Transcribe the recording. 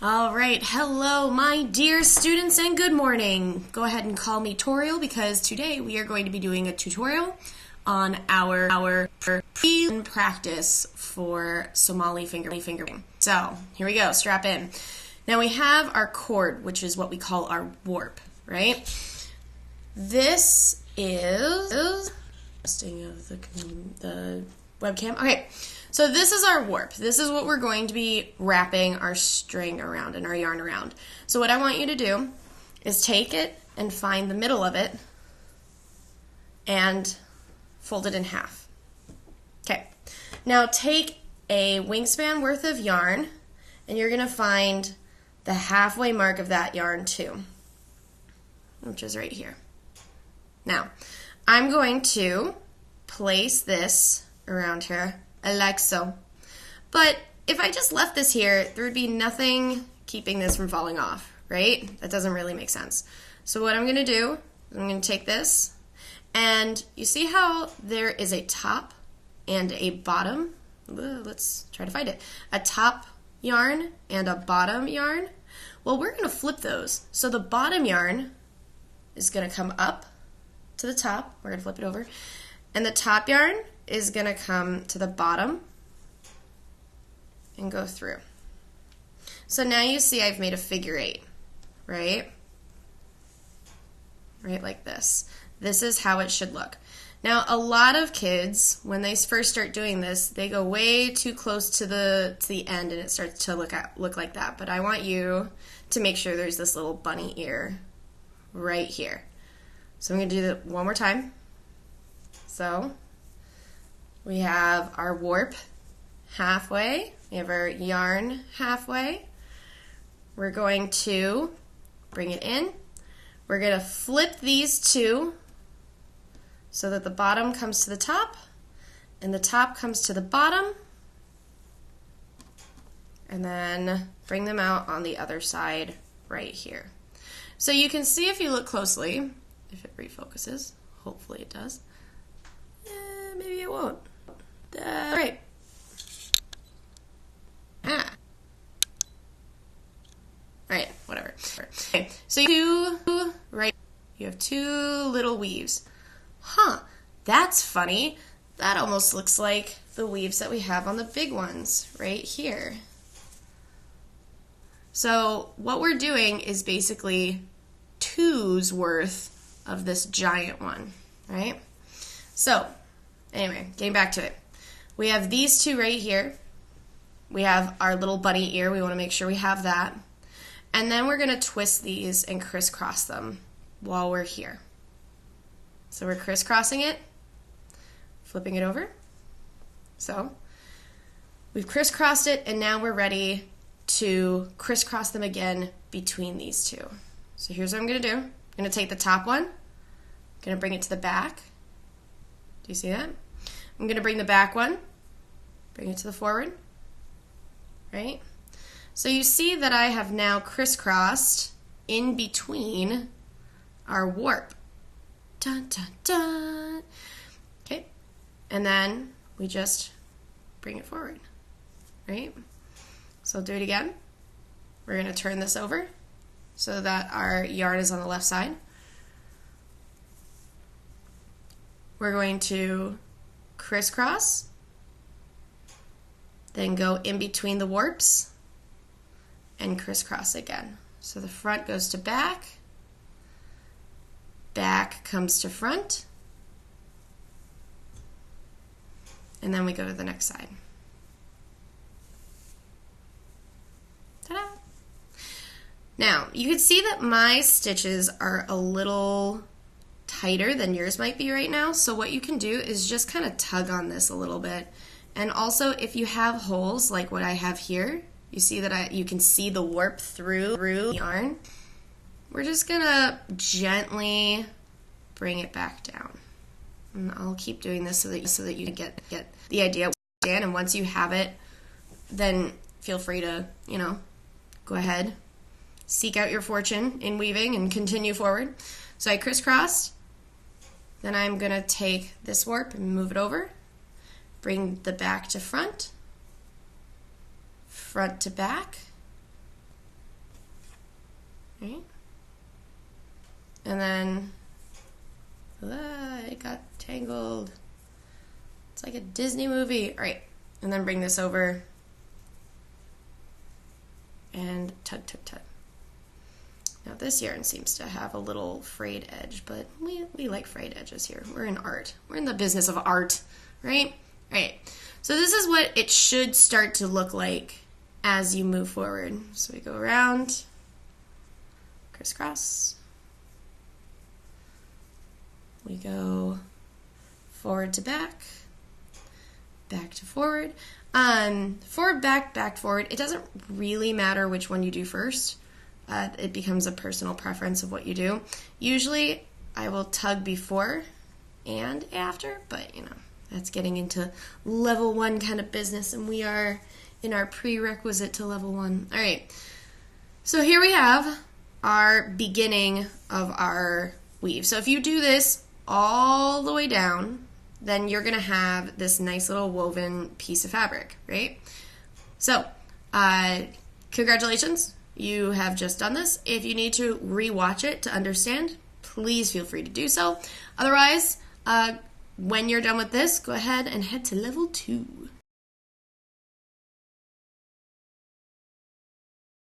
All right, hello my dear students and good morning. Go ahead and call me Toriel because today we are going to be doing a tutorial on our practice for Somali Finger Weaving. So here we go, strap in. Now we have our cord, which is what we call our warp, right? This is testing of the webcam. Okay. So this is our warp. This is what we're going to be wrapping our string around and our yarn around. So what I want you to do is take it and find the middle of it and fold it in half. Okay. Now take a wingspan worth of yarn and you're going to find the halfway mark of that yarn too, which is right here. Now, I'm going to place this around here like so. But if I just left this here, there would be nothing keeping this from falling off, right? That doesn't really make sense. So what I'm going to do, I'm going to take this, and you see how there is a top and a bottom? Let's try to find it. A top yarn and a bottom yarn. Well, we're going to flip those. So the bottom yarn is going to come up to the top. We're going to flip it over. And the top yarn is going to come to the bottom and go through. So now you see I've made a figure 8, right? Right like this. This is how it should look. Now a lot of kids, when they first start doing this, they go way too close to the end and it starts to look like that. But I want you to make sure there's this little bunny ear right here. So I'm going to do that one more time. So we have our warp halfway, we have our yarn halfway. We're going to bring it in. We're going to flip these two so that the bottom comes to the top and the top comes to the bottom, and then bring them out on the other side right here. So you can see if you look closely, if it refocuses, hopefully it does. Maybe it won't. Right. Alright, whatever. Okay, so you have two little weaves. Huh, that's funny. That almost looks like the weaves that we have on the big ones right here. So what we're doing is basically 2's worth of this giant one, right? So anyway, getting back to it. We have these two right here. We have our little bunny ear. We want to make sure we have that. And then we're going to twist these and crisscross them while we're here. So we're crisscrossing it, flipping it over. So we've crisscrossed it, and now we're ready to crisscross them again between these two. So here's what I'm going to do. I'm going to take the top one. I'm going to bring it to the back. Do you see that? I'm going to bring the back one, bring it to the forward, right? So you see that I have now crisscrossed in between our warp. Dun, dun, dun. Okay, and then we just bring it forward, right? So I'll do it again. We're going to turn this over so that our yarn is on the left side. We're going to crisscross, then go in between the warps and crisscross again. So the front goes to back, back comes to front, and then we go to the next side. Ta-da! Now, you can see that my stitches are a little tighter than yours might be right now, so what you can do is just kind of tug on this a little bit. And also, if you have holes like what I have here, you see that you can see the warp through the yarn. We're just gonna gently bring it back down. And I'll keep doing this so that you get the idea. And once you have it, then feel free to, go ahead, seek out your fortune in weaving and continue forward. So I crisscrossed. Then I'm going to take this warp and move it over, bring the back to front, front to back, right? And then, it got tangled. It's like a Disney movie. All right, and then bring this over and tug, tug, tug. Now this yarn seems to have a little frayed edge, but we like frayed edges here. We're in art. We're in the business of art, right? All right, so this is what it should start to look like as you move forward. So we go around, crisscross. We go forward to back, back to forward. Forward, back, back, forward. It doesn't really matter which one you do first. It becomes a personal preference of what you do. Usually I will tug before and after, but you know, that's getting into level 1 kind of business, and we are in our prerequisite to level 1. All right, so here we have our beginning of our weave. So if you do this all the way down, then you're gonna have this nice little woven piece of fabric, right? So, congratulations, you have just done this. If you need to re-watch it to understand, please feel free to do so. Otherwise, when you're done with this, go ahead and head to level 2.